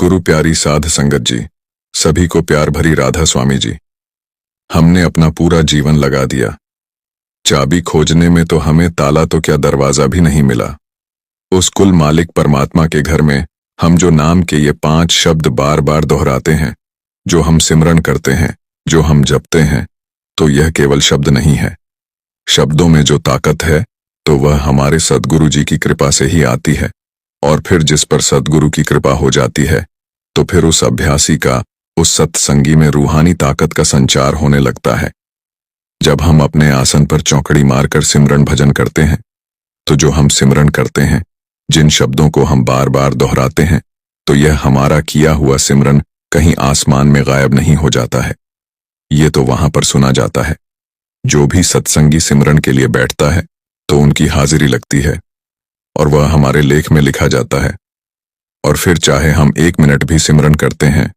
गुरु प्यारी साध संगत जी, सभी को प्यार भरी राधा स्वामी जी। हमने अपना पूरा जीवन लगा दिया। चाबी खोजने में तो हमें ताला तो क्या दरवाजा भी नहीं मिला। उस कुल मालिक परमात्मा के घर में हम जो नाम के ये 5 शब्द बार बार दोहराते हैं, जो हम सिमरन करते हैं, जो हम जपते हैं, तो यह केवल शब्द नहीं है। शब्दों में जो ताकत है तो वह हमारे सद्गुरु जी की कृपा से ही आती है। और फिर जिस पर सद्गुरु की कृपा हो जाती है तो फिर उस अभ्यासी का, उस सत्संगी में रूहानी ताकत का संचार होने लगता है। जब हम अपने आसन पर चौकड़ी मारकर सिमरन भजन करते हैं तो जो हम सिमरन करते हैं, जिन शब्दों को हम बार बार दोहराते हैं, तो यह हमारा किया हुआ सिमरन कहीं आसमान में गायब नहीं हो जाता है। ये तो वहां पर सुना जाता है। जो भी सत्संगी सिमरन के लिए बैठता है तो उनकी हाजिरी लगती है और वह हमारे लेख में लिखा जाता है। और फिर चाहे हम 1 मिनट भी सिमरन करते हैं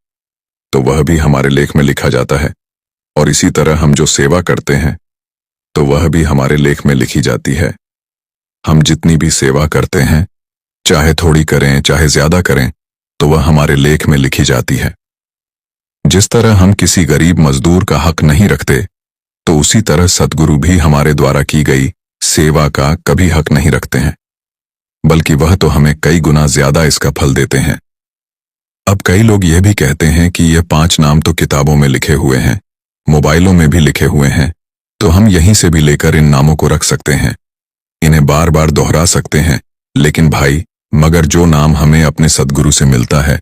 तो वह भी हमारे लेख में लिखा जाता है। और इसी तरह हम जो सेवा करते हैं तो वह भी हमारे लेख में लिखी जाती है। हम जितनी भी सेवा करते हैं, चाहे थोड़ी करें चाहे ज्यादा करें, तो वह हमारे लेख में लिखी जाती है। जिस तरह हम किसी गरीब मजदूर का हक नहीं रखते, तो उसी तरह सद्गुरु भी हमारे द्वारा की गई सेवा का कभी हक नहीं रखते हैं, बल्कि वह तो हमें कई गुना ज्यादा इसका फल देते हैं। अब कई लोग यह भी कहते हैं कि ये 5 नाम तो किताबों में लिखे हुए हैं, मोबाइलों में भी लिखे हुए हैं, तो हम यहीं से भी लेकर इन नामों को रख सकते हैं, इन्हें बार बार दोहरा सकते हैं। लेकिन भाई, मगर जो नाम हमें अपने सद्गुरु से मिलता है,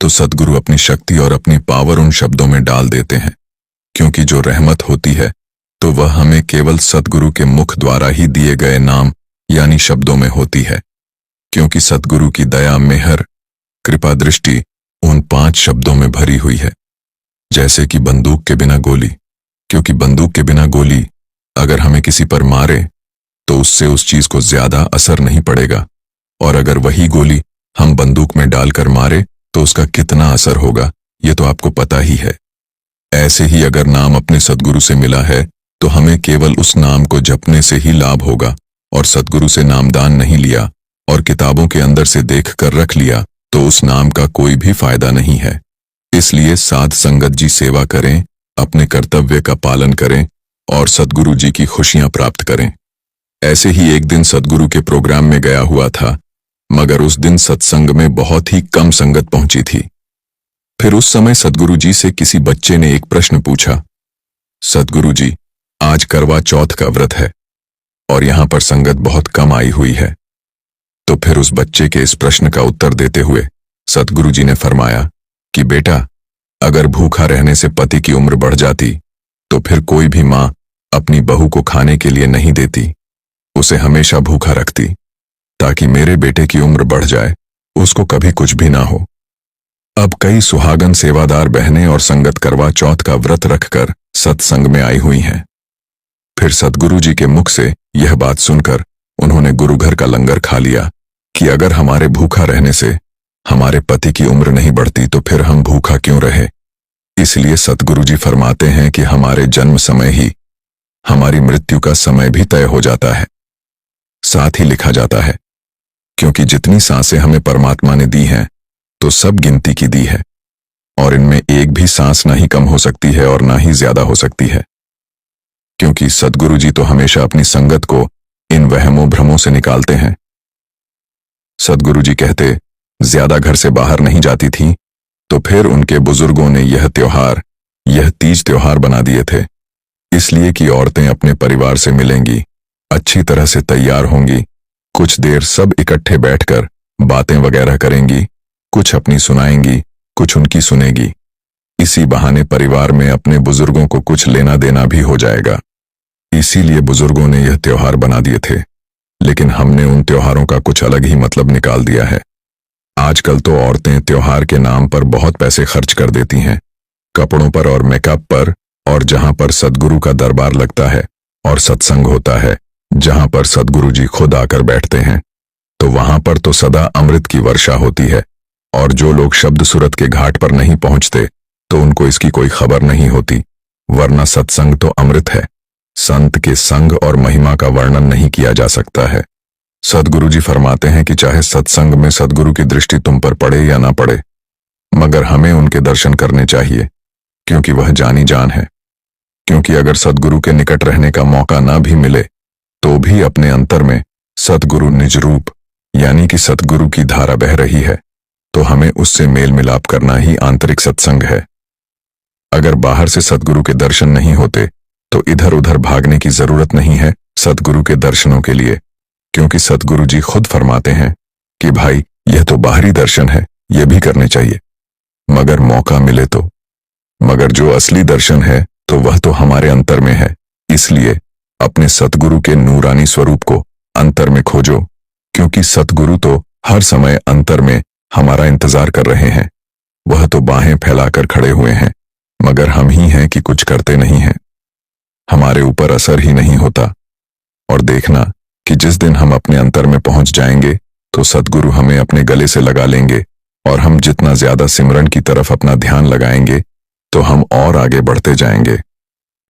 तो सद्गुरु अपनी शक्ति और अपनी पावर उन शब्दों में डाल देते हैं। क्योंकि जो रहमत होती है तो वह हमें केवल सद्गुरु के मुख द्वारा ही दिए गए नाम यानी शब्दों में होती है। क्योंकि सद्गुरु की दया, मेहर, कृपा दृष्टि उन 5 शब्दों में भरी हुई है। जैसे कि बंदूक के बिना गोली, क्योंकि बंदूक के बिना गोली अगर हमें किसी पर मारे तो उससे उस चीज को ज्यादा असर नहीं पड़ेगा, और अगर वही गोली हम बंदूक में डालकर मारे तो उसका कितना असर होगा ये तो आपको पता ही है। ऐसे ही अगर नाम अपने सद्गुरु से मिला है तो हमें केवल उस नाम को जपने से ही लाभ होगा, और सद्गुरु से नामदान नहीं लिया और किताबों के अंदर से देख कर रख लिया तो उस नाम का कोई भी फायदा नहीं है। इसलिए साध संगत जी सेवा करें, अपने कर्तव्य का पालन करें और सद्गुरु जी की खुशियां प्राप्त करें। ऐसे ही एक दिन सद्गुरु के प्रोग्राम में गया हुआ था, मगर उस दिन सत्संग में बहुत ही कम संगत पहुंची थी। फिर उस समय सद्गुरु जी से किसी बच्चे ने एक प्रश्न पूछा, सद्गुरु जी, आज करवा चौथ का व्रत है और यहां पर संगत बहुत कम आई हुई है। तो फिर उस बच्चे के इस प्रश्न का उत्तर देते हुए सद्गुरु जी ने फरमाया कि बेटा, अगर भूखा रहने से पति की उम्र बढ़ जाती तो फिर कोई भी मां अपनी बहू को खाने के लिए नहीं देती, उसे हमेशा भूखा रखती, ताकि मेरे बेटे की उम्र बढ़ जाए, उसको कभी कुछ भी ना हो। अब कई सुहागन सेवादार बहनें और संगत करवा चौथ का व्रत रखकर सत्संग में आई हुई हैं। फिर सद्गुरु जी के मुख से यह बात सुनकर उन्होंने गुरुघर का लंगर खा लिया कि अगर हमारे भूखा रहने से हमारे पति की उम्र नहीं बढ़ती तो फिर हम भूखा क्यों रहे। इसलिए सद्गुरु जी फरमाते हैं कि हमारे जन्म समय ही हमारी मृत्यु का समय भी तय हो जाता है, साथ ही लिखा जाता है। क्योंकि जितनी सांसें हमें परमात्मा ने दी हैं तो सब गिनती की दी है, और इनमें एक भी सांस ना ही कम हो सकती है और ना ही ज्यादा हो सकती है। क्योंकि सद्गुरु जी तो हमेशा अपनी संगत को इन वहमों भ्रमों से निकालते हैं। सद्गुरु जी कहते, ज्यादा घर से बाहर नहीं जाती थी, तो फिर उनके बुजुर्गों ने यह त्योहार, यह तीज त्योहार बना दिए थे, इसलिए कि औरतें अपने परिवार से मिलेंगी, अच्छी तरह से तैयार होंगी, कुछ देर सब इकट्ठे बैठकर बातें वगैरह करेंगी, कुछ अपनी सुनाएंगी, कुछ उनकी सुनेगी। इसी बहाने परिवार में अपने बुजुर्गों को कुछ लेना देना भी हो जाएगा। इसीलिए बुजुर्गों ने यह त्योहार बना दिए थे। लेकिन हमने उन त्योहारों का कुछ अलग ही मतलब निकाल दिया है। आजकल तो औरतें त्योहार के नाम पर बहुत पैसे खर्च कर देती हैं, कपड़ों पर और मेकअप पर, और जहां पर सद्गुरु का दरबार लगता है और सत्संग होता है, जहां पर सद्गुरु जी खुद आकर बैठते हैं, तो वहां पर तो सदा अमृत की वर्षा होती है। और जो लोग शब्द सूरत के घाट पर नहीं पहुंचते तो उनको इसकी कोई खबर नहीं होती, वरना सत्संग तो अमृत है। संत के संग और महिमा का वर्णन नहीं किया जा सकता है। सद्गुरु जी फरमाते हैं कि चाहे सत्संग में सद्गुरु की दृष्टि तुम पर पड़े या ना पड़े, मगर हमें उनके दर्शन करने चाहिए, क्योंकि वह जानी जान है। क्योंकि अगर सद्गुरु के निकट रहने का मौका ना भी मिले तो भी अपने अंतर में सद्गुरु निज रूप यानी कि सद्गुरु की धारा बह रही है, तो हमें उससे मेल मिलाप करना ही आंतरिक सत्संग है। अगर बाहर से सद्गुरु के दर्शन नहीं होते तो इधर उधर भागने की जरूरत नहीं है सद्गुरु के दर्शनों के लिए, क्योंकि सद्गुरु जी खुद फरमाते हैं कि भाई यह तो बाहरी दर्शन है, यह भी करने चाहिए मगर मौका मिले तो। मगर जो असली दर्शन है तो वह तो हमारे अंतर में है, इसलिए अपने सतगुरु के नूरानी स्वरूप को अंतर में खोजो, क्योंकि सतगुरु तो हर समय अंतर में हमारा इंतजार कर रहे हैं। वह तो बाहें फैलाकर खड़े हुए हैं, मगर हम ही हैं कि कुछ करते नहीं हैं, हमारे ऊपर असर ही नहीं होता। और देखना कि जिस दिन हम अपने अंतर में पहुंच जाएंगे तो सतगुरु हमें अपने गले से लगा लेंगे, और हम जितना ज्यादा सिमरन की तरफ अपना ध्यान लगाएंगे तो हम और आगे बढ़ते जाएंगे।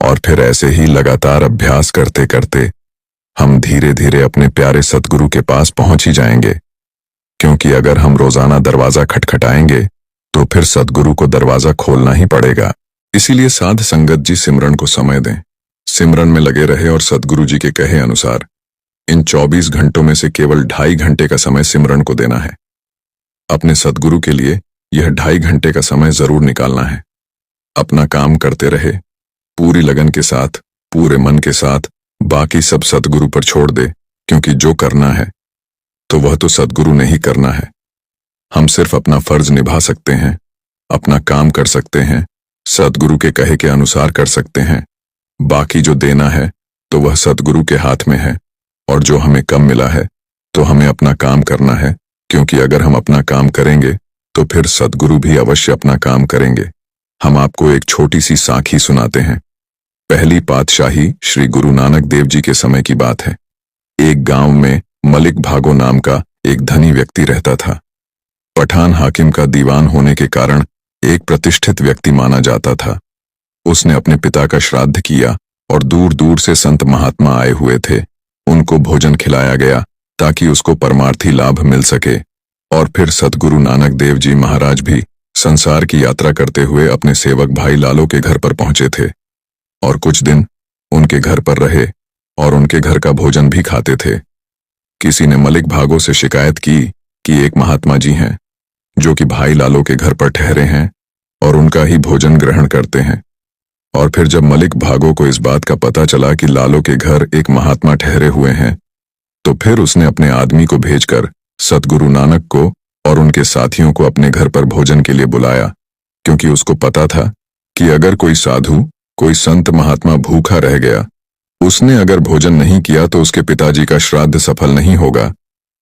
और फिर ऐसे ही लगातार अभ्यास करते करते हम धीरे धीरे अपने प्यारे सतगुरु के पास पहुंच ही जाएंगे। क्योंकि अगर हम रोजाना दरवाजा खटखटाएंगे तो फिर सतगुरु को दरवाजा खोलना ही पड़ेगा। इसीलिए साध संगत जी सिमरन को समय दें, सिमरन में लगे रहे और सतगुरु जी के कहे अनुसार इन 24 घंटों में से केवल 2.5 घंटे का समय सिमरन को देना है। अपने सतगुरु के लिए यह 2.5 घंटे का समय जरूर निकालना है। अपना काम करते रहे पूरी लगन के साथ, पूरे मन के साथ, बाकी सब सतगुरु पर छोड़ दे, क्योंकि जो करना है तो वह तो सतगुरु ने ही करना है। हम सिर्फ अपना फर्ज निभा सकते हैं, अपना काम कर सकते हैं, सतगुरु के कहे के अनुसार कर सकते हैं। बाकी जो देना है तो वह सतगुरु के हाथ में है, और जो हमें कम मिला है तो हमें अपना काम करना है, क्योंकि अगर हम अपना काम करेंगे तो फिर सतगुरु भी अवश्य अपना काम करेंगे। हम आपको एक छोटी सी साखी सुनाते हैं। पहली पातशाही श्री गुरु नानक देव जी के समय की बात है। एक गांव में मलिक भागो नाम का एक धनी व्यक्ति रहता था। पठान हाकिम का दीवान होने के कारण एक प्रतिष्ठित व्यक्ति माना जाता था। उसने अपने पिता का श्राद्ध किया और दूर दूर से संत महात्मा आए हुए थे। उनको भोजन खिलाया गया ताकि उसको परमार्थी लाभ मिल सके। और फिर सतगुरु नानक देव जी महाराज भी संसार की यात्रा करते हुए अपने सेवक भाई लालो के घर पर पहुंचे थे, और कुछ दिन उनके घर पर रहे और उनके घर का भोजन भी खाते थे। किसी ने मलिक भागो से शिकायत की कि एक महात्मा जी हैं जो कि भाई लालो के घर पर ठहरे हैं और उनका ही भोजन ग्रहण करते हैं। और फिर जब मलिक भागो को इस बात का पता चला कि लालो के घर एक महात्मा ठहरे हुए हैं, तो फिर उसने अपने आदमी को भेजकर सतगुरु नानक को और उनके साथियों को अपने घर पर भोजन के लिए बुलाया, क्योंकि उसको पता था कि अगर कोई साधु, कोई संत महात्मा भूखा रह गया, उसने अगर भोजन नहीं किया तो उसके पिताजी का श्राद्ध सफल नहीं होगा।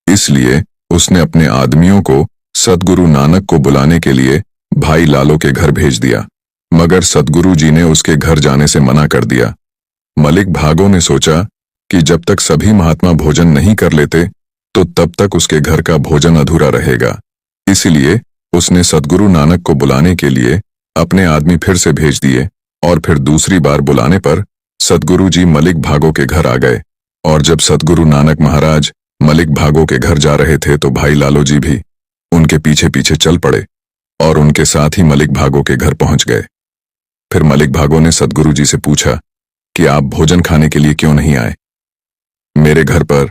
इसलिए उसने अपने आदमियों को सतगुरु नानक को बुलाने के लिए भाई लालो के घर भेज दिया, मगर सतगुरु जी ने उसके घर जाने से मना कर दिया। मलिक भागो ने सोचा कि जब तक सभी महात्मा भोजन नहीं कर लेते तो तब तक उसके घर का भोजन अधूरा रहेगा। इसलिए उसने सतगुरु नानक को बुलाने के लिए अपने आदमी फिर से भेज दिए, और फिर दूसरी बार बुलाने पर सतगुरु जी मलिक भागो के घर आ गए। और जब सतगुरु नानक महाराज मलिक भागो के घर जा रहे थे तो भाई लालो जी भी उनके पीछे पीछे चल पड़े और उनके साथ ही मलिक भागो के घर पहुंच गए। फिर मलिक भागो ने सतगुरु जी से पूछा कि आप भोजन खाने के लिए क्यों नहीं आए मेरे घर पर।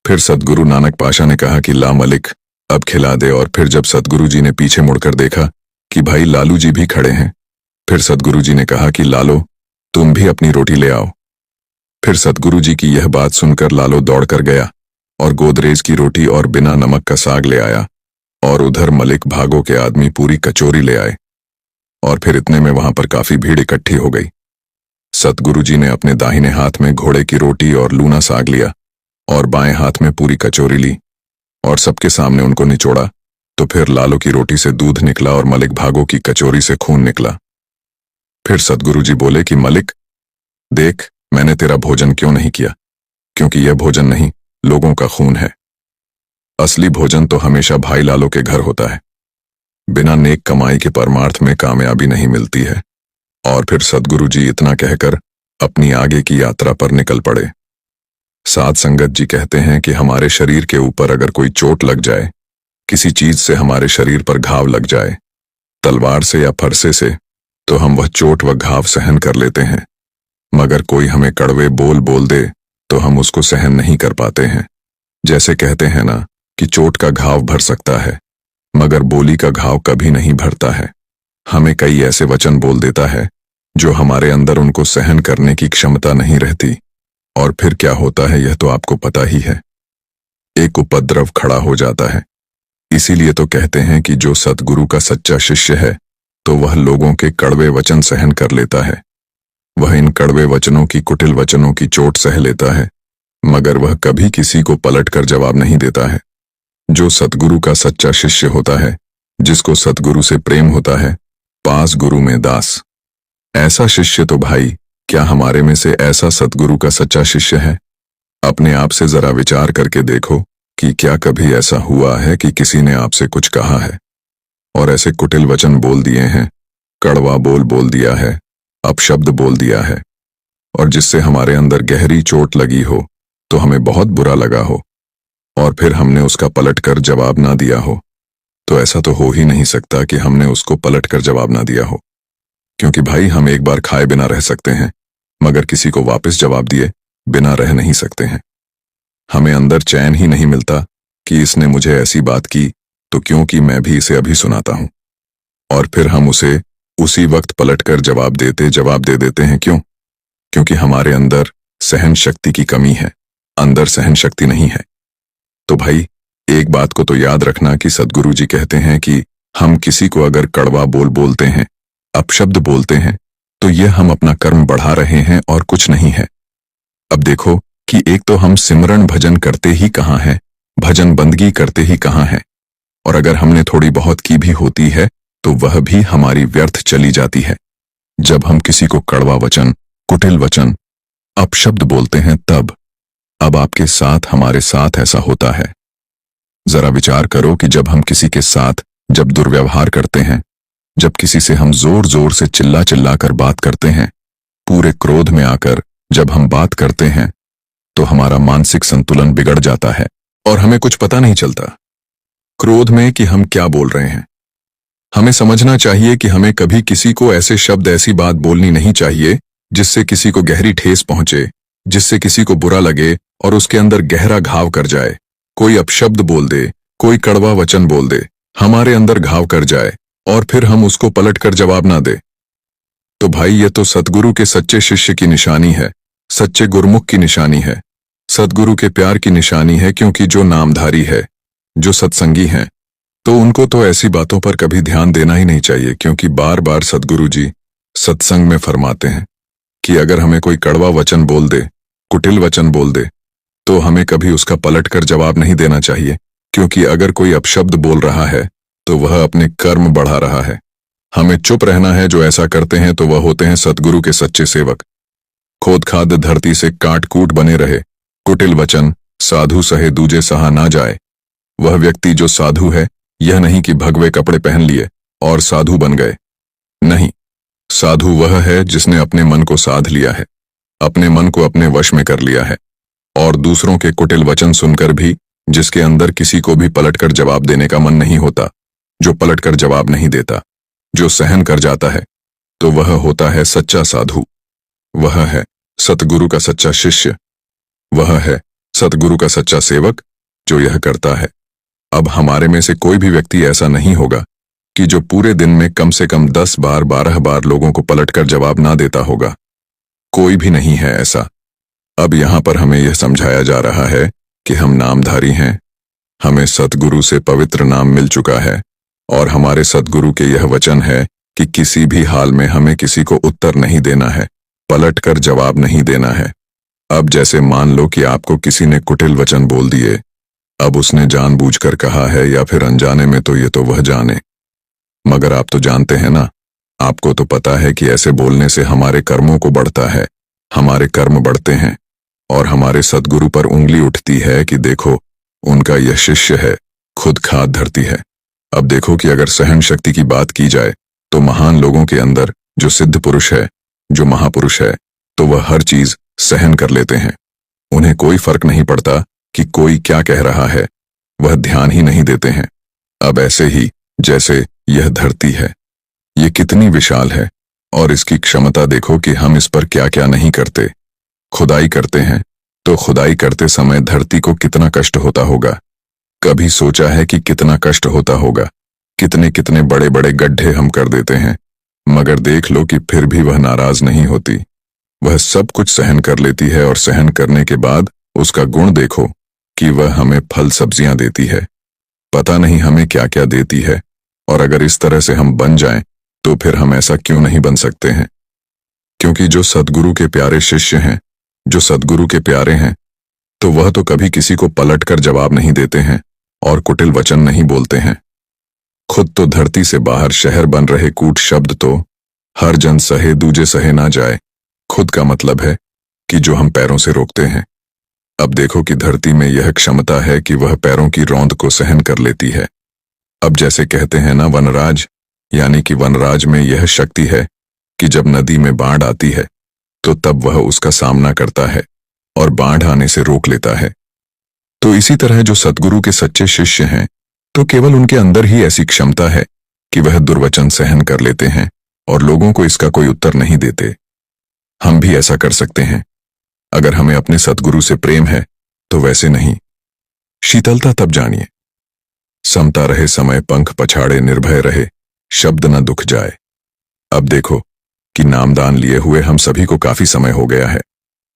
फिर सतगुरु नानक पाशा ने कहा कि ला मलिक, अब खिला दे। और फिर जब सतगुरु जी ने पीछे मुड़कर देखा कि भाई लालू जी भी खड़े हैं, फिर सतगुरु जी ने कहा कि लालो, तुम भी अपनी रोटी ले आओ। फिर सतगुरु जी की यह बात सुनकर लालो दौड़कर गया और गोदरेज की रोटी और बिना नमक का साग ले आया, और उधर मलिक भागो के आदमी पूरी कचौरी ले आए। और फिर इतने में वहां पर काफी भीड़ इकट्ठी हो गई। सतगुरु जी ने अपने दाहिने हाथ में घोड़े की रोटी और लूना साग लिया और बाएं हाथ में पूरी कचौरी ली और सबके सामने उनको निचोड़ा। तो फिर लालो की रोटी से दूध निकला और मलिक भागो की कचौरी से खून निकला। फिर सतगुरु जी बोले कि मलिक देख, मैंने तेरा भोजन क्यों नहीं किया, क्योंकि यह भोजन नहीं, लोगों का खून है। असली भोजन तो हमेशा भाई लालो के घर होता है। बिना नेक कमाई के परमार्थ में कामयाबी नहीं मिलती है। और फिर सतगुरु जी इतना कहकर अपनी आगे की यात्रा पर निकल पड़े। साध संगत जी कहते हैं कि हमारे शरीर के ऊपर अगर कोई चोट लग जाए, किसी चीज से हमारे शरीर पर घाव लग जाए, तलवार से या फरसे से, तो हम वह चोट व घाव सहन कर लेते हैं, मगर कोई हमें कड़वे बोल बोल दे तो हम उसको सहन नहीं कर पाते हैं। जैसे कहते हैं ना कि चोट का घाव भर सकता है, मगर बोली का घाव कभी नहीं भरता है। हमें कई ऐसे वचन बोल देता है जो हमारे अंदर उनको सहन करने की क्षमता नहीं रहती, और फिर क्या होता है यह तो आपको पता ही है। एक उपद्रव खड़ा हो जाता है। इसीलिए तो कहते हैं कि जो सद्गुरु का सच्चा शिष्य है तो वह लोगों के कड़वे वचन सहन कर लेता है। वह इन कड़वे वचनों की, कुटिल वचनों की चोट सह लेता है, मगर वह कभी किसी को पलटकर जवाब नहीं देता है। जो सद्गुरु का सच्चा शिष्य होता है, जिसको सद्गुरु से प्रेम होता है, पास गुरु में दास, ऐसा शिष्य तो भाई, क्या हमारे में से ऐसा सद्गुरु का सच्चा शिष्य है? अपने आप से जरा विचार करके देखो कि क्या कभी ऐसा हुआ है कि किसी ने आपसे कुछ कहा है और ऐसे कुटिल वचन बोल दिए हैं, कड़वा बोल बोल दिया है, अपशब्द बोल दिया है, और जिससे हमारे अंदर गहरी चोट लगी हो, तो हमें बहुत बुरा लगा हो, और फिर हमने उसका पलटकर जवाब ना दिया हो? तो ऐसा तो हो ही नहीं सकता कि हमने उसको पलटकर जवाब ना दिया हो, क्योंकि भाई हम एक बार खाए बिना रह सकते हैं, मगर किसी को वापस जवाब दिए बिना रह नहीं सकते हैं। हमें अंदर चैन ही नहीं मिलता कि इसने मुझे ऐसी बात की तो क्योंकि मैं भी इसे अभी सुनाता हूं, और फिर हम उसे उसी वक्त पलटकर जवाब दे देते हैं। क्यों? क्योंकि हमारे अंदर सहन शक्ति की कमी है, अंदर सहन शक्ति नहीं है। तो भाई एक बात को तो याद रखना कि सद्गुरु जी कहते हैं कि हम किसी को अगर कड़वा बोल बोलते हैं, अपशब्द बोलते हैं, तो यह हम अपना कर्म बढ़ा रहे हैं और कुछ नहीं है। अब देखो कि एक तो हम सिमरन भजन करते ही कहाँ हैं, भजन बंदगी करते ही कहाँ हैं, और अगर हमने थोड़ी बहुत की भी होती है तो वह भी हमारी व्यर्थ चली जाती है। जब हम किसी को कड़वा वचन, कुटिल वचन, अपशब्द बोलते हैं तब, अब आपके साथ, हमारे साथ ऐसा होता है। जरा विचार करो कि जब हम किसी के साथ जब दुर्व्यवहार करते हैं, जब किसी से हम जोर जोर से चिल्ला चिल्ला कर बात करते हैं, पूरे क्रोध में आकर जब हम बात करते हैं, तो हमारा मानसिक संतुलन बिगड़ जाता है और हमें कुछ पता नहीं चलता क्रोध में कि हम क्या बोल रहे हैं। हमें समझना चाहिए कि हमें कभी किसी को ऐसे शब्द, ऐसी बात बोलनी नहीं चाहिए जिससे किसी को गहरी ठेस पहुंचे, जिससे किसी को बुरा लगे और उसके अंदर गहरा घाव कर जाए। कोई अपशब्द बोल दे, कोई कड़वा वचन बोल दे, हमारे अंदर घाव कर जाए और फिर हम उसको पलटकर जवाब ना दे। तो भाई ये तो सद्गुरु के सच्चे शिष्य की निशानी है, सच्चे गुरुमुख की निशानी है, सद्गुरु के प्यार की निशानी है। क्योंकि जो नामधारी है, जो सत्संगी हैं, तो उनको तो ऐसी बातों पर कभी ध्यान देना ही नहीं चाहिए, क्योंकि बार बार सद्गुरु जी सत्संग में फरमाते हैं कि अगर हमें कोई कड़वा वचन बोल दे, कुटिल वचन बोल दे, तो हमें कभी उसका पलटकर जवाब नहीं देना चाहिए, क्योंकि अगर कोई अपशब्द बोल रहा है तो वह अपने कर्म बढ़ा रहा है। हमें चुप रहना है। जो ऐसा करते हैं तो वह होते हैं सद्गुरु के सच्चे सेवक। खोद खाद धरती से काट कूट बने रहे, कुटिल वचन साधु सहे दूजे सहा ना जाए। वह व्यक्ति जो साधु है, यह नहीं कि भगवे कपड़े पहन लिए और साधु बन गए। नहीं, साधु वह है जिसने अपने मन को साध लिया है, अपने मन को अपने वश में कर लिया है, और दूसरों के कुटिल वचन सुनकर भी जिसके अंदर किसी को भी पलटकर जवाब देने का मन नहीं होता, जो पलटकर जवाब नहीं देता, जो सहन कर जाता है, तो वह होता है सच्चा साधु। वह है सतगुरु का सच्चा शिष्य, वह है सतगुरु का सच्चा सेवक जो यह करता है। अब हमारे में से कोई भी व्यक्ति ऐसा नहीं होगा कि जो पूरे दिन में कम से कम 10 बार 12 बार लोगों को पलटकर जवाब ना देता होगा। कोई भी नहीं है ऐसा। अब यहां पर हमें यह समझाया जा रहा है कि हम नामधारी हैं, हमें सतगुरु से पवित्र नाम मिल चुका है, और हमारे सतगुरु के यह वचन है कि किसी भी हाल में हमें किसी को उत्तर नहीं देना है, पलटकर जवाब नहीं देना है। अब जैसे मान लो कि आपको किसी ने कुटिल वचन बोल दिए, अब उसने जानबूझकर कहा है या फिर अनजाने में, तो ये तो वह जाने, मगर आप तो जानते हैं ना, आपको तो पता है कि ऐसे बोलने से हमारे कर्मों को बढ़ता है, हमारे कर्म बढ़ते हैं, और हमारे सद्गुरु पर उंगली उठती है कि देखो उनका यह शिष्य है, खुद खाद धरती है। अब देखो कि अगर सहन शक्ति की बात की जाए तो महान लोगों के अंदर जो सिद्ध पुरुष है, जो महापुरुष है, तो वह हर चीज सहन कर लेते हैं। उन्हें कोई फर्क नहीं पड़ता कि कोई क्या कह रहा है, वह ध्यान ही नहीं देते हैं। अब ऐसे ही जैसे यह धरती है, ये कितनी विशाल है, और इसकी क्षमता देखो कि हम इस पर क्या क्या नहीं करते। खुदाई करते हैं तो खुदाई करते समय धरती को कितना कष्ट होता होगा। कभी सोचा है कि कितना कष्ट होता होगा। कितने कितने बड़े बड़े गड्ढे हम कर देते हैं, मगर देख लो कि फिर भी वह नाराज नहीं होती। वह सब कुछ सहन कर लेती है, और सहन करने के बाद उसका गुण देखो कि वह हमें फल सब्जियां देती है। पता नहीं हमें क्या क्या देती है, और अगर इस तरह से हम बन जाएं तो फिर हम ऐसा क्यों नहीं बन सकते हैं। क्योंकि जो सद्गुरु के प्यारे शिष्य हैं, जो सद्गुरु के प्यारे हैं, तो वह तो कभी किसी को पलटकर जवाब नहीं देते हैं और कुटिल वचन नहीं बोलते हैं। खुद तो धरती से बाहर शहर बन रहे कूट शब्द तो हर जन सहे दूजे सहे ना जाए, खुद का मतलब है कि जो हम पैरों से रोकते हैं। अब देखो कि धरती में यह क्षमता है कि वह पैरों की रौंद को सहन कर लेती है। अब जैसे कहते हैं ना वनराज, यानी कि वनराज में यह शक्ति है कि जब नदी में बाढ़ आती है तो तब वह उसका सामना करता है और बाढ़ आने से रोक लेता है। तो इसी तरह जो सद्गुरु के सच्चे शिष्य हैं, तो केवल उनके अंदर ही ऐसी क्षमता है कि वह दुर्वचन सहन कर लेते हैं और लोगों को इसका कोई उत्तर नहीं देते। हम भी ऐसा कर सकते हैं अगर हमें अपने सद्गुरु से प्रेम है, तो वैसे नहीं। शीतलता तब जानिए। समता रहे समय पंख पछाड़े, निर्भय रहे शब्द न दुख जाए। अब देखो कि नामदान लिए हुए हम सभी को काफी समय हो गया है,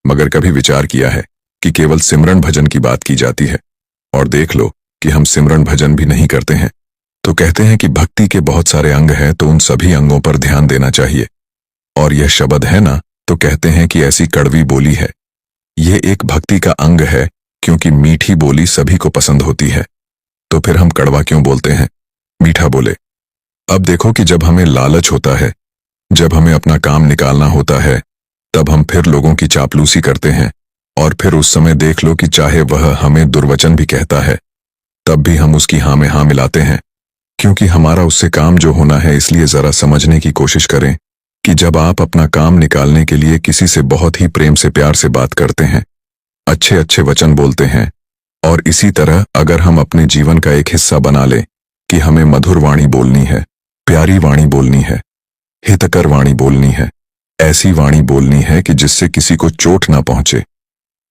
मगर कभी विचार किया है कि केवल सिमरन भजन की बात की जाती है, और देख लो कि हम सिमरन भजन भी नहीं करते हैं। तो कहते हैं कि भक्ति के बहुत सारे अंग हैं, तो उन सभी अंगों पर ध्यान देना चाहिए। और यह शब्द है ना, तो कहते हैं कि ऐसी कड़वी बोली है। यह एक भक्ति का अंग है, क्योंकि मीठी बोली सभी को पसंद होती है। तो फिर हम कड़वा क्यों बोलते हैं, मीठा बोले। अब देखो कि जब हमें लालच होता है, जब हमें अपना काम निकालना होता है, तब हम फिर लोगों की चापलूसी करते हैं, और फिर उस समय देख लो कि चाहे वह हमें दुर्वचन भी कहता है, तब भी हम उसकी हाँ में हाँ मिलाते हैं, क्योंकि हमारा उससे काम जो होना है। इसलिए जरा समझने की कोशिश करें कि जब आप अपना काम निकालने के लिए किसी से बहुत ही प्रेम से प्यार से बात करते हैं, अच्छे अच्छे वचन बोलते हैं, और इसी तरह अगर हम अपने जीवन का एक हिस्सा बना लें कि हमें मधुर वाणी बोलनी है, प्यारी वाणी बोलनी है, हितकर वाणी बोलनी है, ऐसी वाणी बोलनी है कि जिससे किसी को चोट ना पहुंचे।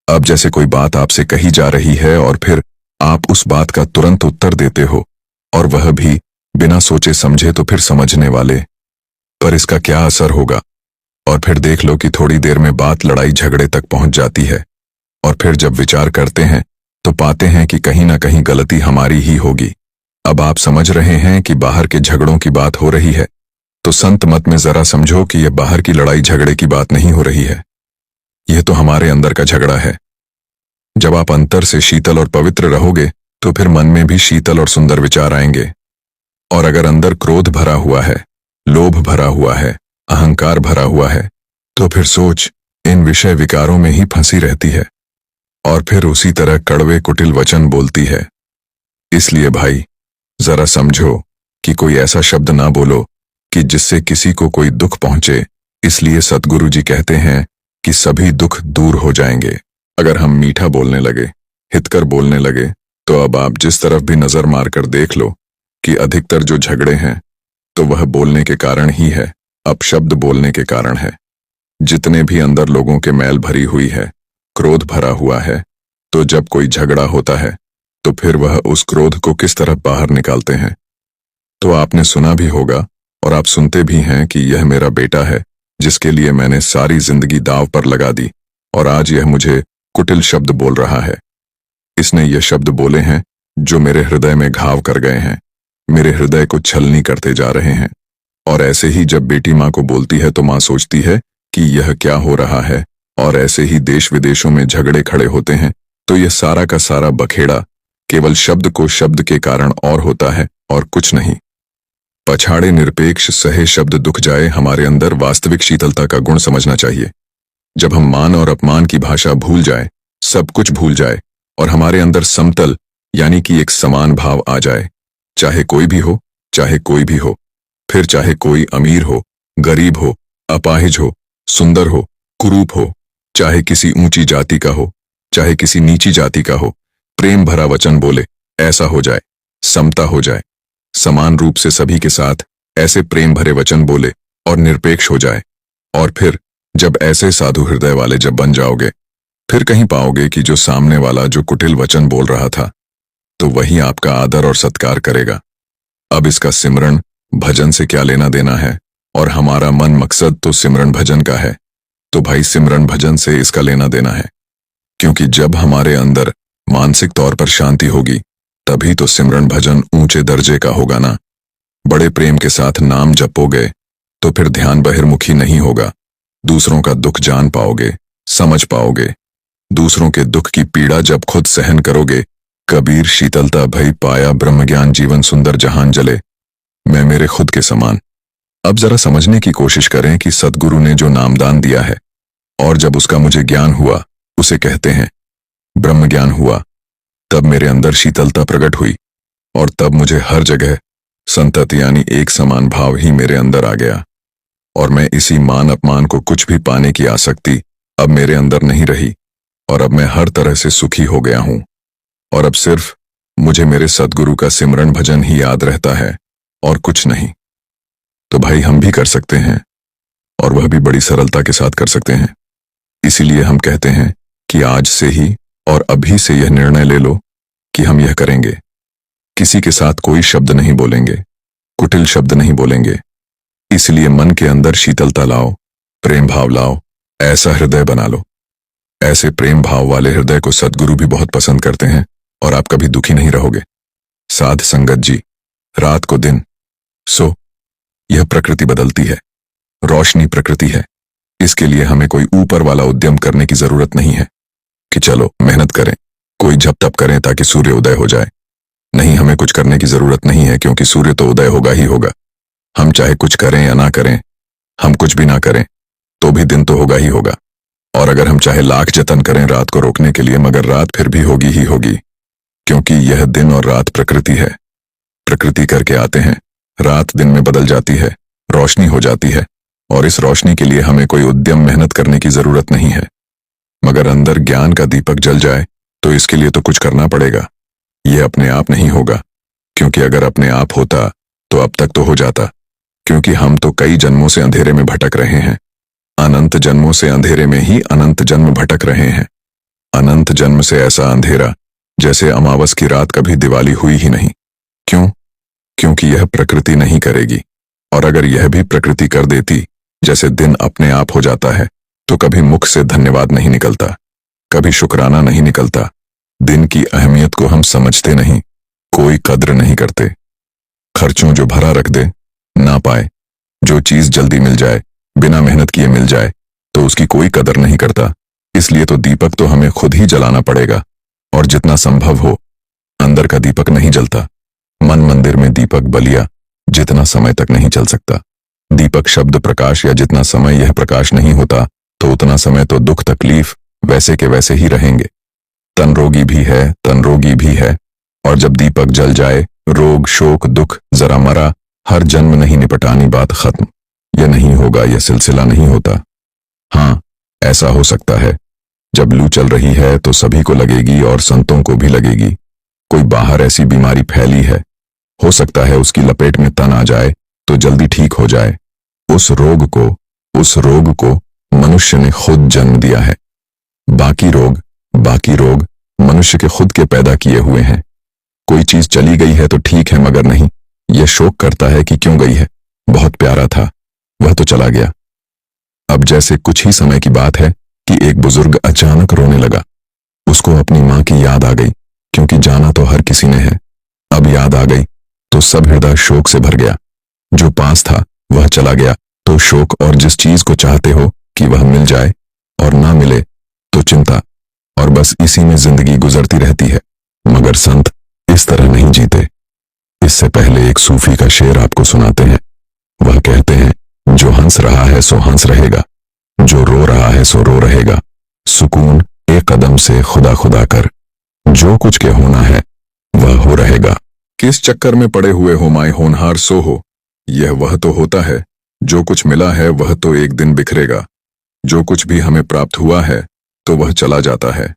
अब जैसे कोई बात आपसे कही जा रही है और फिर आप उस बात का तुरंत उत्तर देते हो, और वह भी बिना सोचे समझे, तो फिर समझने वाले पर इसका क्या असर होगा। और फिर देख लो कि थोड़ी देर में बात लड़ाई झगड़े तक पहुंच जाती है, और फिर जब विचार करते हैं तो पाते हैं कि कहीं ना कहीं गलती हमारी ही होगी। अब आप समझ रहे हैं कि बाहर के झगड़ों की बात हो रही है, तो संत मत में जरा समझो कि यह बाहर की लड़ाई झगड़े की बात नहीं हो रही है, यह तो हमारे अंदर का झगड़ा है। जब आप अंतर से शीतल और पवित्र रहोगे, तो फिर मन में भी शीतल और सुंदर विचार आएंगे। और अगर अंदर क्रोध भरा हुआ है, लोभ भरा हुआ है, अहंकार भरा हुआ है, तो फिर सोच इन विषय विकारों में ही फंसी रहती है, और फिर उसी तरह कड़वे कुटिल वचन बोलती है। इसलिए भाई जरा समझो कि कोई ऐसा शब्द ना बोलो कि जिससे किसी को कोई दुख पहुंचे। इसलिए सद्गुरु जी कहते हैं कि सभी दुख दूर हो जाएंगे अगर हम मीठा बोलने लगे, हितकर बोलने लगे। तो अब आप जिस तरफ भी नजर मारकर देख लो कि अधिकतर जो झगड़े हैं, तो वह बोलने के कारण ही है, अपशब्द बोलने के कारण है। जितने भी अंदर लोगों के मैल भरी हुई है, क्रोध भरा हुआ है, तो जब कोई झगड़ा होता है तो फिर वह उस क्रोध को किस तरह बाहर निकालते हैं। तो आपने सुना भी होगा और आप सुनते भी हैं कि यह मेरा बेटा है जिसके लिए मैंने सारी जिंदगी दांव पर लगा दी, और आज यह मुझे कुटिल शब्द बोल रहा है। इसने ये शब्द बोले हैं जो मेरे हृदय में घाव कर गए हैं, मेरे हृदय को छलनी करते जा रहे हैं। और ऐसे ही जब बेटी माँ को बोलती है तो माँ सोचती है कि यह क्या हो रहा है, और ऐसे ही देश विदेशों में झगड़े खड़े होते हैं। तो यह सारा का सारा बखेड़ा केवल शब्द को शब्द के कारण और होता है और कुछ नहीं। पछाड़े निरपेक्ष सहे शब्द दुख जाए, हमारे अंदर वास्तविक शीतलता का गुण समझना चाहिए। जब हम मान और अपमान की भाषा भूल जाए, सब कुछ भूल जाए, और हमारे अंदर समतल यानी कि एक समान भाव आ जाए, चाहे कोई भी हो, चाहे कोई भी हो, फिर चाहे कोई अमीर हो, गरीब हो, अपाहिज हो, सुंदर हो, कुरूप हो, चाहे किसी ऊंची जाति का हो, चाहे किसी नीची जाति का हो, प्रेम भरा वचन बोले, ऐसा हो जाए, समता हो जाए, समान रूप से सभी के साथ ऐसे प्रेम भरे वचन बोले और निरपेक्ष हो जाए। और फिर जब ऐसे साधु हृदय वाले जब बन जाओगे, फिर कहीं पाओगे कि जो सामने वाला जो कुटिल वचन बोल रहा था, तो वही आपका आदर और सत्कार करेगा। अब इसका सिमरन भजन से क्या लेना देना है, और हमारा मन मकसद तो सिमरन भजन का है। तो भाई सिमरन भजन से इसका लेना देना है, क्योंकि जब हमारे अंदर मानसिक तौर पर शांति होगी, तभी तो सिमरन भजन ऊंचे दर्जे का होगा ना। बड़े प्रेम के साथ नाम जपोगे तो फिर ध्यान बहिर्मुखी नहीं होगा। दूसरों का दुख जान पाओगे, समझ पाओगे। दूसरों के दुख की पीड़ा जब खुद सहन करोगे, कबीर शीतलता भई पाया ब्रह्मज्ञान जीवन सुंदर जहान जले, मैं मेरे खुद के समान। अब जरा समझने की कोशिश करें कि सद्गुरु ने जो नामदान दिया है और जब उसका मुझे ज्ञान हुआ, उसे कहते हैं ब्रह्म ज्ञान हुआ, तब मेरे अंदर शीतलता प्रकट हुई और तब मुझे हर जगह संतति यानी एक समान भाव ही मेरे अंदर आ गया। और मैं इसी मान अपमान को कुछ भी पाने की आसक्ति अब मेरे अंदर नहीं रही, और अब मैं हर तरह से सुखी हो गया हूं। और अब सिर्फ मुझे मेरे सद्गुरु का सिमरन भजन ही याद रहता है और कुछ नहीं। तो भाई हम भी कर सकते हैं, और वह भी बड़ी सरलता के साथ कर सकते हैं। इसीलिए हम कहते हैं कि आज से ही और अभी से यह निर्णय ले लो कि हम यह करेंगे। किसी के साथ कोई शब्द नहीं बोलेंगे, कुटिल शब्द नहीं बोलेंगे। इसलिए मन के अंदर शीतलता लाओ, प्रेम भाव लाओ, ऐसा हृदय बना लो। ऐसे प्रेम भाव वाले हृदय को सद्गुरु भी बहुत पसंद करते हैं, और आप कभी दुखी नहीं रहोगे। साध संगत जी, रात को दिन, सो यह प्रकृति बदलती है, रोशनी प्रकृति है। इसके लिए हमें कोई ऊपर वाला उद्यम करने की जरूरत नहीं है कि चलो मेहनत करें, कोई जप तप करें ताकि सूर्य उदय हो जाए। नहीं, हमें कुछ करने की जरूरत नहीं है, क्योंकि सूर्य तो उदय होगा ही होगा। हम चाहे कुछ करें या ना करें, हम कुछ भी ना करें तो भी दिन तो होगा ही होगा। और अगर हम चाहे लाख जतन करें रात को रोकने के लिए, मगर रात फिर भी होगी ही होगी, क्योंकि यह दिन और रात प्रकृति है। प्रकृति करके आते हैं, रात दिन में बदल जाती है, रोशनी हो जाती है, और इस रोशनी के लिए हमें कोई उद्यम मेहनत करने की जरूरत नहीं है। मगर अंदर ज्ञान का दीपक जल जाए तो इसके लिए तो कुछ करना पड़ेगा। यह अपने आप नहीं होगा, क्योंकि अगर अपने आप होता तो अब तक तो हो जाता। क्योंकि हम तो कई जन्मों से अंधेरे में भटक रहे हैं, अनंत जन्मों से अंधेरे में ही अनंत जन्म भटक रहे हैं। अनंत जन्म से ऐसा अंधेरा जैसे अमावस की रात कभी दिवाली हुई ही नहीं। क्यों? क्योंकि यह प्रकृति नहीं करेगी। और अगर यह भी प्रकृति कर देती, जैसे दिन अपने आप हो जाता है, तो कभी मुख से धन्यवाद नहीं निकलता, कभी शुक्राना नहीं निकलता। दिन की अहमियत को हम समझते नहीं, कोई कद्र नहीं करते। खर्चों जो भरा रख दे, ना पाए, जो चीज जल्दी मिल जाए, बिना मेहनत किए मिल जाए, तो उसकी कोई कदर नहीं करता। इसलिए तो दीपक तो हमें खुद ही जलाना पड़ेगा, और जितना संभव हो अंदर का दीपक नहीं जलता। मन मंदिर में दीपक बलिया जितना समय तक नहीं चल सकता। दीपक शब्द प्रकाश या जितना समय यह प्रकाश नहीं होता, तो उतना समय तो दुख तकलीफ वैसे के वैसे ही रहेंगे। तन रोगी भी है, तन रोगी भी है, और जब दीपक जल जाए, रोग शोक दुख जरा मरा, हर जन्म नहीं निपटानी बात खत्म। यह नहीं होगा, यह सिलसिला नहीं होता। हाँ, ऐसा हो सकता है जब लू चल रही है तो सभी को लगेगी और संतों को भी लगेगी। कोई बाहर ऐसी बीमारी फैली है, हो सकता है उसकी लपेट में तन आ जाए तो जल्दी ठीक हो जाए। उस रोग को मनुष्य ने खुद जन्म दिया है। बाकी रोग मनुष्य के खुद के पैदा किए हुए हैं। कोई चीज चली गई है तो ठीक है, मगर नहीं, यह शोक करता है कि क्यों गई है, बहुत प्यारा था, वह तो चला गया। अब जैसे कुछ ही समय की बात है कि एक बुजुर्ग अचानक रोने लगा। उसको अपनी मां की याद आ गई, क्योंकि जाना तो हर किसी ने है। अब याद आ गई तो सब हृदय शोक से भर गया। जो पास था वह चला गया तो शोक, और जिस चीज को चाहते हो कि वह मिल जाए और ना मिले तो चिंता, और बस इसी में जिंदगी गुजरती रहती है। मगर संत इस तरह नहीं जीते। इससे पहले एक सूफी का शेर आपको सुनाते हैं। वह कहते हैं, जो हंस रहा है सो हंस रहेगा, जो रो रहा है सो रो रहेगा। सुकून एक कदम से खुदा खुदा कर, जो कुछ के होना है वह हो रहेगा। किस चक्कर में पड़े हुए हो माय होनहार सो हो, यह वह तो होता है। जो कुछ मिला है वह तो एक दिन बिखरेगा। जो कुछ भी हमें प्राप्त हुआ है तो वह चला जाता है।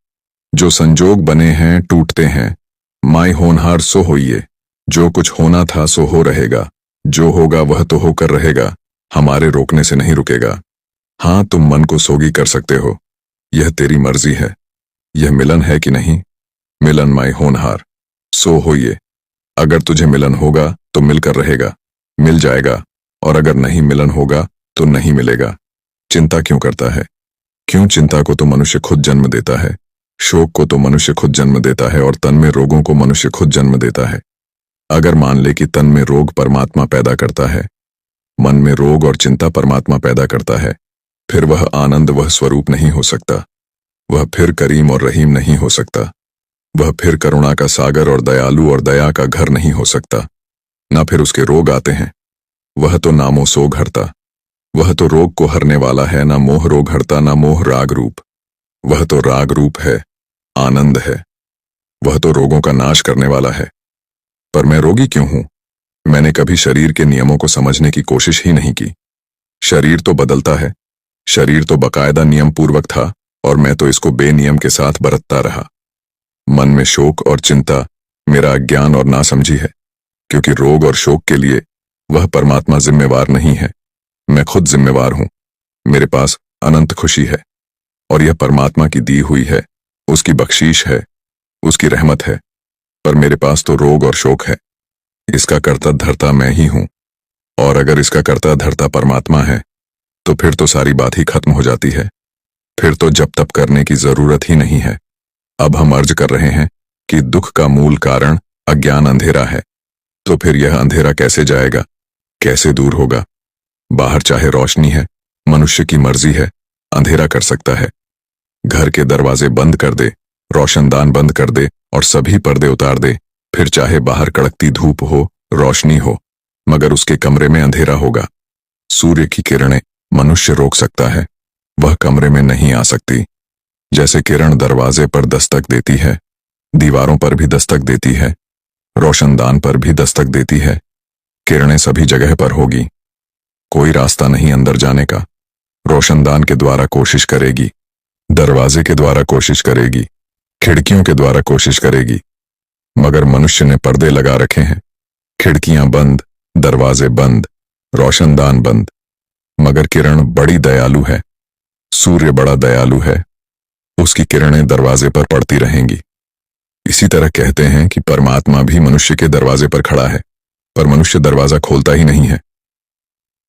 जो संजोग बने हैं टूटते हैं। माय होनहार सो होइए, जो कुछ होना था सो हो रहेगा। जो होगा वह तो होकर रहेगा, हमारे रोकने से नहीं रुकेगा। हाँ, तुम मन को सोगी कर सकते हो, यह तेरी मर्जी है। यह मिलन है कि नहीं? मिलन माई होनहार, सो होइए। अगर तुझे मिलन होगा तो मिलकर रहेगा, मिल जाएगा, और अगर नहीं मिलन होगा तो नहीं मिलेगा। चिंता क्यों करता है? क्यों? चिंता को तो मनुष्य खुद जन्म देता है, शोक को तो मनुष्य खुद जन्म देता है, और तन में रोगों को मनुष्य खुद जन्म देता है। अगर मान ले कि तन में रोग परमात्मा पैदा करता है, मन में रोग और चिंता परमात्मा पैदा करता है, फिर वह आनंद, वह स्वरूप नहीं हो सकता। वह फिर करीम और रहीम नहीं हो सकता। वह फिर करुणा का सागर और दयालु और दया का घर नहीं हो सकता। ना फिर उसके रोग आते हैं। वह तो नामो सोग हरता, वह तो रोग को हरने वाला है, ना मोह रोग हरता, ना मोह राग रूप। वह तो राग रूप है, आनंद है। वह तो रोगों का नाश करने वाला है। पर मैं रोगी क्यों हूं? मैंने कभी शरीर के नियमों को समझने की कोशिश ही नहीं की। शरीर तो बदलता है, शरीर तो बाकायदा नियम पूर्वक था, और मैं तो इसको बेनियम के साथ बरतता रहा। मन में शोक और चिंता मेरा अज्ञान और नासमझी है, क्योंकि रोग और शोक के लिए वह परमात्मा जिम्मेवार नहीं है, मैं खुद जिम्मेवार हूं। मेरे पास अनंत खुशी है, और यह परमात्मा की दी हुई है, उसकी बख्शीश है, उसकी रहमत है। पर मेरे पास तो रोग और शोक है। इसका कर्ता धर्ता मैं ही हूं, और अगर इसका कर्ता धर्ता परमात्मा है तो फिर तो सारी बात ही खत्म हो जाती है। फिर तो जप तप करने की जरूरत ही नहीं है। अब हम अर्ज कर रहे हैं कि दुख का मूल कारण अज्ञान अंधेरा है, तो फिर यह अंधेरा कैसे जाएगा, कैसे दूर होगा? बाहर चाहे रोशनी है, मनुष्य की मर्जी है, अंधेरा कर सकता है। घर के दरवाजे बंद कर दे, रोशनदान बंद कर दे और सभी पर्दे उतार दे, फिर चाहे बाहर कड़कती धूप हो, रोशनी हो, मगर उसके कमरे में अंधेरा होगा। सूर्य की किरणें मनुष्य रोक सकता है, वह कमरे में नहीं आ सकती। जैसे किरण दरवाजे पर दस्तक देती है, दीवारों पर भी दस्तक देती है, रोशनदान पर भी दस्तक देती है, किरणें सभी जगह पर होगी। कोई रास्ता नहीं अंदर जाने का। रोशनदान के द्वारा कोशिश करेगी, दरवाजे के द्वारा कोशिश करेगी, खिड़कियों के द्वारा कोशिश करेगी, मगर मनुष्य ने पर्दे लगा रखे हैं। खिड़कियां बंद, दरवाजे बंद, रोशनदान बंद। मगर किरण बड़ी दयालु है, सूर्य बड़ा दयालु है, उसकी किरणें दरवाजे पर पड़ती रहेंगी। इसी तरह कहते हैं कि परमात्मा भी मनुष्य के दरवाजे पर खड़ा है, पर मनुष्य दरवाजा खोलता ही नहीं है।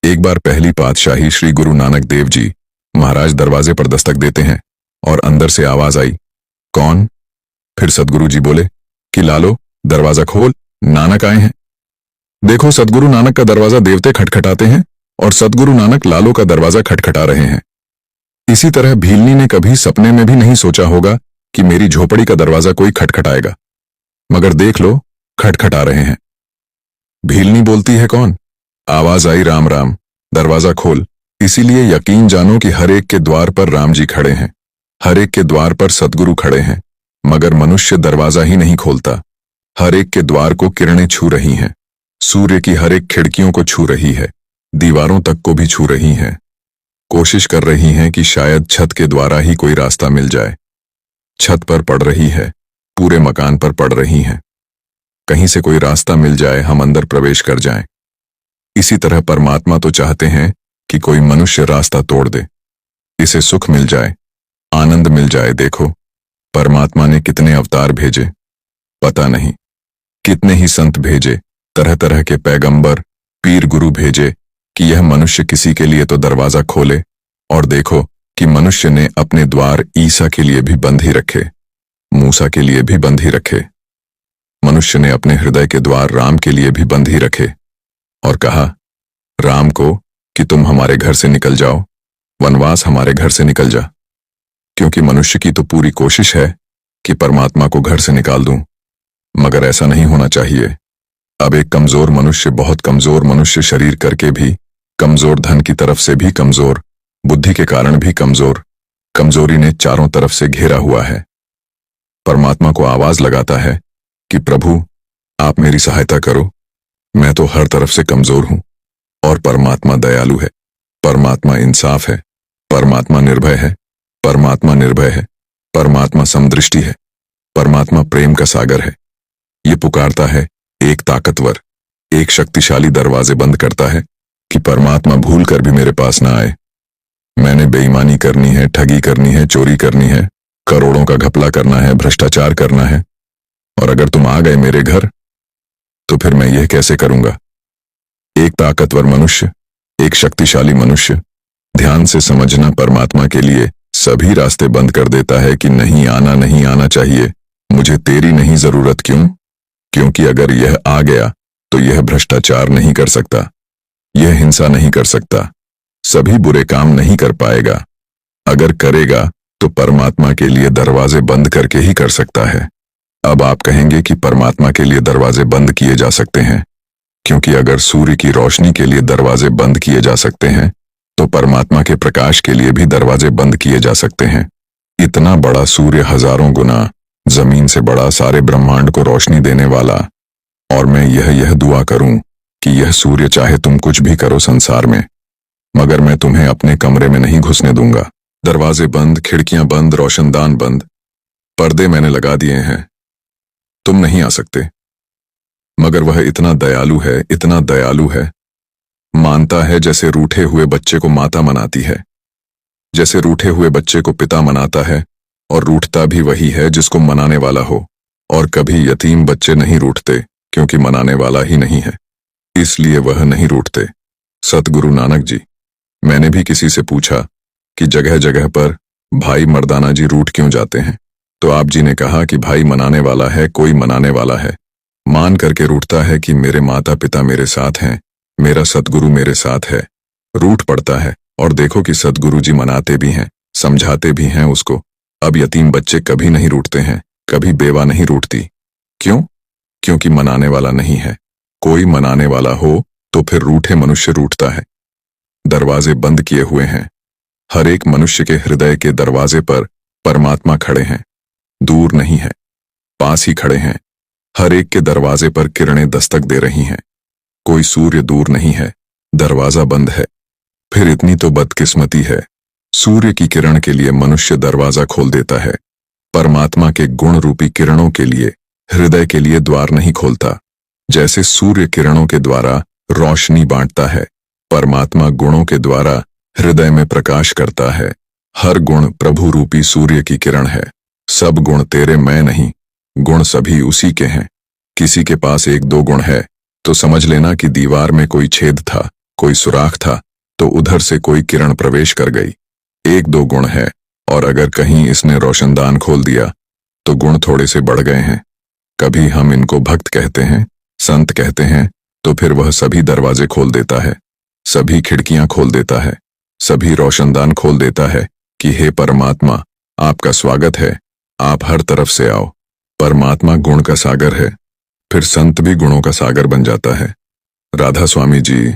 एक बार पहली पातशाही श्री गुरु नानक देव जी महाराज दरवाजे पर दस्तक देते हैं और अंदर से आवाज आई, कौन? फिर सदगुरु जी बोले कि लालो दरवाजा खोल, नानक आए हैं। देखो, सदगुरु नानक का दरवाजा देवते खटखटाते हैं और सदगुरु नानक लालो का दरवाजा खटखटा रहे हैं। इसी तरह भीलनी ने कभी सपने में भी नहीं सोचा होगा कि मेरी झोपड़ी का दरवाजा कोई खटखटाएगा, मगर देख लो, खटखटा रहे हैं। भीलनी बोलती है, कौन? आवाज आई, राम राम, दरवाजा खोल। इसीलिए यकीन जानो कि हर एक के द्वार पर राम जी खड़े हैं, हर एक के द्वार पर सदगुरु खड़े हैं, मगर मनुष्य दरवाजा ही नहीं खोलता। हर एक के द्वार को किरणें छू रही हैं, सूर्य की हर एक खिड़कियों को छू रही है, दीवारों तक को भी छू रही हैं। कोशिश कर रही हैं कि शायद छत के द्वारा ही कोई रास्ता मिल जाए। छत पर पड़ रही है, पूरे मकान पर पड़ रही हैं। कहीं से कोई रास्ता मिल जाए, हम अंदर प्रवेश कर जाएं। इसी तरह परमात्मा तो चाहते हैं कि कोई मनुष्य रास्ता तोड़ दे, इसे सुख मिल जाए, आनंद मिल जाए। देखो, परमात्मा ने कितने अवतार भेजे, पता नहीं कितने ही संत भेजे, तरह तरह के पैगंबर, पीर गुरु भेजे कि यह मनुष्य किसी के लिए तो दरवाजा खोले। और देखो कि मनुष्य ने अपने द्वार ईसा के लिए भी बंद ही रखे, मूसा के लिए भी बंद ही रखे। मनुष्य ने अपने हृदय के द्वार राम के लिए भी बंद ही रखे और कहा राम को कि तुम हमारे घर से निकल जाओ, वनवास हमारे घर से निकल जा। क्योंकि मनुष्य की तो पूरी कोशिश है कि परमात्मा को घर से निकाल दूं, मगर ऐसा नहीं होना चाहिए। अब एक कमजोर मनुष्य, बहुत कमजोर मनुष्य, शरीर करके भी कमजोर, धन की तरफ से भी कमजोर, बुद्धि के कारण भी कमजोर, कमजोरी ने चारों तरफ से घेरा हुआ है। परमात्मा को आवाज लगाता है कि प्रभु आप मेरी सहायता करो, मैं तो हर तरफ से कमजोर हूं। और परमात्मा दयालु है, परमात्मा इंसाफ है, परमात्मा निर्भय है, परमात्मा निर्भय है, परमात्मा समदृष्टि है, परमात्मा प्रेम का सागर है। ये पुकारता है एक ताकतवर, एक शक्तिशाली दरवाजे बंद करता है कि परमात्मा भूल कर भी मेरे पास ना आए। मैंने बेईमानी करनी है, ठगी करनी है, चोरी करनी है, करोड़ों का घपला करना है, भ्रष्टाचार करना है, और अगर तुम आ गए मेरे घर तो फिर मैं यह कैसे करूंगा? एक ताकतवर मनुष्य, एक शक्तिशाली मनुष्य ध्यान से समझना परमात्मा के लिए सभी रास्ते बंद कर देता है कि नहीं आना, नहीं आना चाहिए, मुझे तेरी नहीं जरूरत। क्यों? क्योंकि अगर यह आ गया तो यह भ्रष्टाचार नहीं कर सकता, यह हिंसा नहीं कर सकता, सभी बुरे काम नहीं कर पाएगा। अगर करेगा तो परमात्मा के लिए दरवाजे बंद करके ही कर सकता है। अब आप कहेंगे कि परमात्मा के लिए दरवाजे बंद किए जा सकते हैं, क्योंकि अगर सूर्य की रोशनी के लिए दरवाजे बंद किए जा सकते हैं तो परमात्मा के प्रकाश के लिए भी दरवाजे बंद किए जा सकते हैं। इतना बड़ा सूर्य हजारों गुना जमीन से बड़ा, सारे ब्रह्मांड को रोशनी देने वाला, और मैं यह दुआ करूं कि यह सूर्य चाहे तुम कुछ भी करो संसार में, मगर मैं तुम्हें अपने कमरे में नहीं घुसने दूंगा। दरवाजे बंद, खिड़कियां बंद, रोशनदान बंद, पर्दे मैंने लगा दिए हैं, तुम नहीं आ सकते। मगर वह इतना दयालु है, इतना दयालु है, मानता है जैसे रूठे हुए बच्चे को माता मनाती है, जैसे रूठे हुए बच्चे को पिता मनाता है, और रूठता भी वही है जिसको मनाने वाला हो। और कभी यतीम बच्चे नहीं रूठते क्योंकि मनाने वाला ही नहीं है, इसलिए वह नहीं रूठते। सतगुरु नानक जी, मैंने भी किसी से पूछा कि जगह जगह पर भाई मर्दाना जी रूठ क्यों जाते हैं, तो आप जी ने कहा कि भाई मनाने वाला है, कोई मनाने वाला है, मान करके रूठता है कि मेरे माता पिता मेरे साथ हैं, मेरा सतगुरु मेरे साथ है, रूठ पड़ता है। और देखो कि सतगुरु जी मनाते भी हैं, समझाते भी हैं उसको। अब यतीम बच्चे कभी नहीं रूठते हैं, कभी बेवा नहीं रूठती। क्यों? क्योंकि मनाने वाला नहीं है। कोई मनाने वाला हो तो फिर रूठे मनुष्य रूठता है। दरवाजे बंद किए हुए हैं। हर एक मनुष्य के हृदय के दरवाजे पर परमात्मा खड़े हैं, दूर नहीं है, पास ही खड़े हैं। हर एक के दरवाजे पर किरणें दस्तक दे रही हैं। कोई सूर्य दूर नहीं है, दरवाजा बंद है। फिर इतनी तो बदकिस्मती है, सूर्य की किरण के लिए मनुष्य दरवाजा खोल देता है, परमात्मा के गुण रूपी किरणों के लिए, हृदय के लिए द्वार नहीं खोलता। जैसे सूर्य किरणों के द्वारा रोशनी बांटता है, परमात्मा गुणों के द्वारा हृदय में प्रकाश करता है। हर गुण प्रभु रूपी सूर्य की किरण है। सब गुण तेरे, मैं नहीं, गुण सभी उसी के हैं। किसी के पास एक दो गुण है तो समझ लेना कि दीवार में कोई छेद था, कोई सुराख था, तो उधर से कोई किरण प्रवेश कर गई। एक दो गुण है, और अगर कहीं इसने रोशनदान खोल दिया तो गुण थोड़े से बढ़ गए हैं। कभी हम इनको भक्त कहते हैं, संत कहते हैं, तो फिर वह सभी दरवाजे खोल देता है, सभी खिड़कियां खोल देता है, सभी रोशनदान खोल देता है कि हे परमात्मा, आपका स्वागत है, आप हर तरफ से आओ। परमात्मा गुण का सागर है, फिर संत भी गुणों का सागर बन जाता है। राधा स्वामी जी